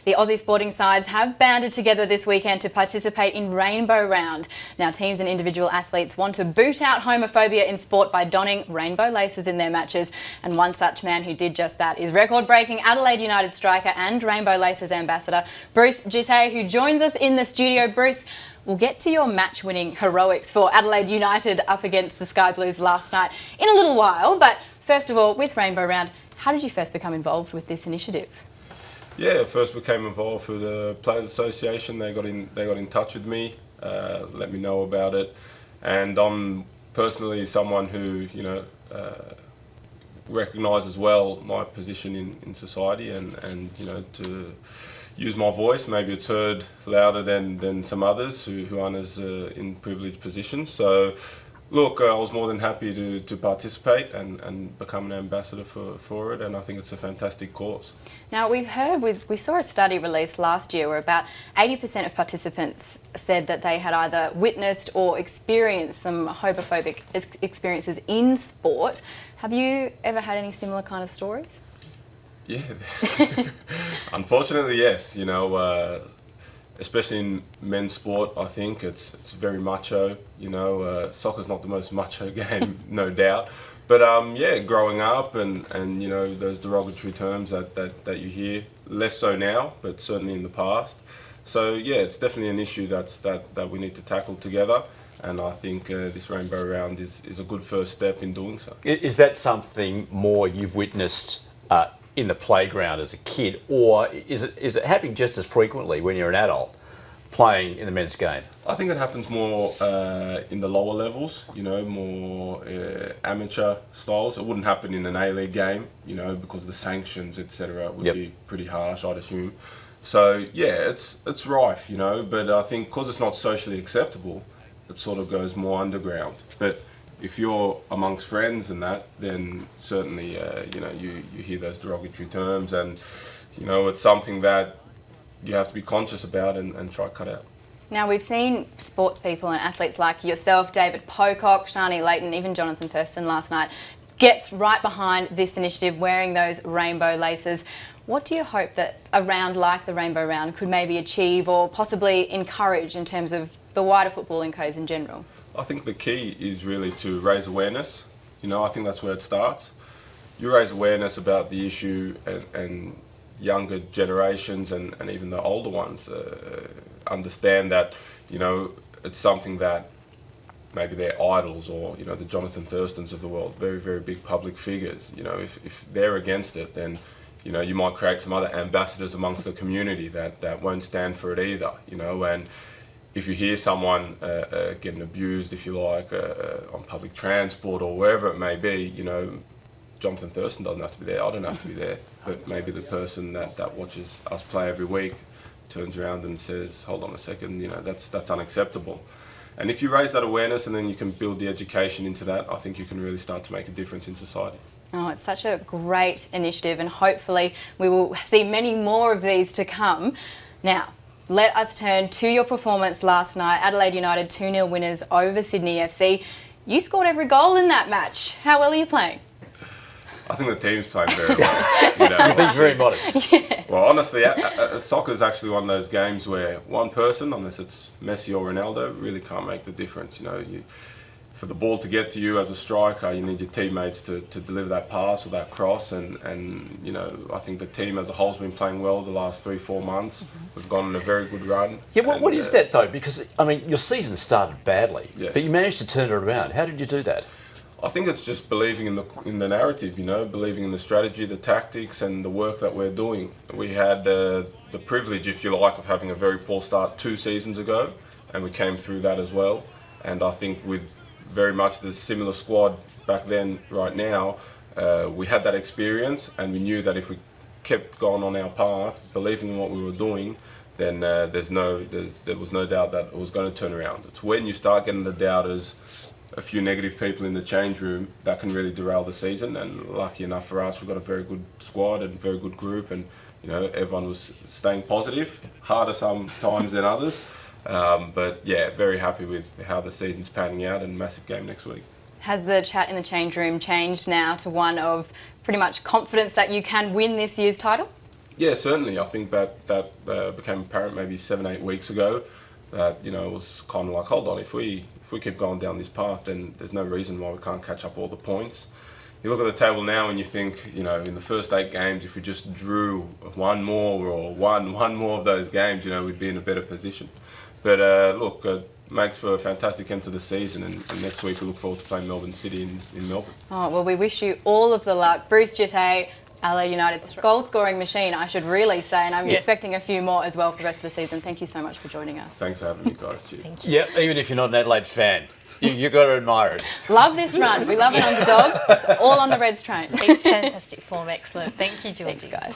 The Aussie sporting sides have banded together this weekend to participate in Rainbow Round. Now, teams and individual athletes want to boot out homophobia in sport by donning rainbow laces in their matches. And one such man who did just that is record-breaking Adelaide United striker and rainbow laces ambassador Bruce Djite, who joins us in the studio. Bruce, we'll get to your match-winning heroics for Adelaide United up against the Sky Blues last night in a little while. But first of all, with Rainbow Round, how did you first become involved with this initiative? Yeah, first became involved through the Players Association. They got in touch with me, let me know about it, and I'm personally someone who recognises well my position in society, and to use my voice. Maybe it's heard louder than some others who aren't as in privileged positions. So, look, I was more than happy to participate and become an ambassador for it, and I think it's a fantastic cause. Now, we saw a study released last year where about 80% of participants said that they had either witnessed or experienced some homophobic experiences in sport. Have you ever had any similar kind of stories? Yeah, unfortunately, yes. Especially in men's sport, I think it's very macho. Soccer's not the most macho game, no doubt. But yeah, growing up and those derogatory terms that you hear, less so now, but certainly in the past. So yeah, it's definitely an issue that we need to tackle together. And I think this Rainbow Round is a good first step in doing so. Is that something more you've witnessed in the playground as a kid, or is it happening just as frequently when you're an adult playing in the men's game? I think it happens more in the lower levels, more amateur styles. It wouldn't happen in an A-League game, because the sanctions, etc., would be pretty harsh, I'd assume. So yeah, it's rife, but I think because it's not socially acceptable, it sort of goes more underground. But if you're amongst friends and that, then certainly, you hear those derogatory terms, and, it's something that you have to be conscious about and try to cut out. Now, we've seen sports people and athletes like yourself, David Pocock, Shani Layton, even Jonathan Thurston last night, gets right behind this initiative, wearing those rainbow laces. What do you hope that a round like the Rainbow Round could maybe achieve or possibly encourage in terms of the wider footballing codes in general? I think the key is really to raise awareness. I think that's where it starts. You raise awareness about the issue, and younger generations and even the older ones understand that, it's something that maybe they're idols, or, the Jonathan Thurstons of the world, very, very big public figures. If they're against it, then, you might create some other ambassadors amongst the community that won't stand for it either, and if you hear someone getting abused, if you like, on public transport or wherever it may be, Jonathan Thurston doesn't have to be there, I don't have to be there, but maybe the person that watches us play every week turns around and says, hold on a second, that's unacceptable. And if you raise that awareness and then you can build the education into that, I think you can really start to make a difference in society. Oh, it's such a great initiative, and hopefully we will see many more of these to come. Now, let us turn to your performance last night. Adelaide United 2-0 winners over Sydney FC. You scored every goal in that match. How well are you playing? I think the team's playing very well. You're being very modest. Yeah. Well, honestly, soccer is actually one of those games where one person, unless it's Messi or Ronaldo, really can't make the difference. For the ball to get to you as a striker, you need your teammates to deliver that pass or that cross, and I think the team as a whole has been playing well the last 3-4 months. We've gone on a very good run. Yeah, what is that though? Because, your season started badly, yes, but you managed to turn it around. How did you do that? I think it's just believing in the narrative, believing in the strategy, the tactics, and the work that we're doing. We had the privilege, if you like, of having a very poor start 2 seasons ago, and we came through that as well. And I think with very much the similar squad back then, right now, we had that experience, and we knew that if we kept going on our path, believing in what we were doing, then there was no doubt that it was going to turn around. It's when you start getting the doubters, a few negative people in the change room, that can really derail the season. And lucky enough for us, we've got a very good squad and very good group, and everyone was staying positive, harder sometimes than others. But yeah, very happy with how the season's panning out, and massive game next week. Has the chat in the change room changed now to one of pretty much confidence that you can win this year's title? Yeah, certainly. I think that became apparent maybe 7-8 weeks ago. That it was kind of like, hold on, if we keep going down this path, then there's no reason why we can't catch up all the points. You look at the table now and you think, in the first 8 games, if we just drew one more or one more of those games, we'd be in a better position. But look, makes for a fantastic end to the season, and next week we look forward to playing Melbourne City in Melbourne. Oh, well, we wish you all of the luck. Bruce Djite, Adelaide United's goal-scoring machine, I should really say, and I'm expecting a few more as well for the rest of the season. Thank you so much for joining us. Thanks for having me, guys. Cheers. Thank you. Yeah, even if you're not an Adelaide fan, you got to admire it. Love this run. We love an underdog. All on the Reds train. It's fantastic form. Excellent. Thank you, Georgie. Thanks, guys.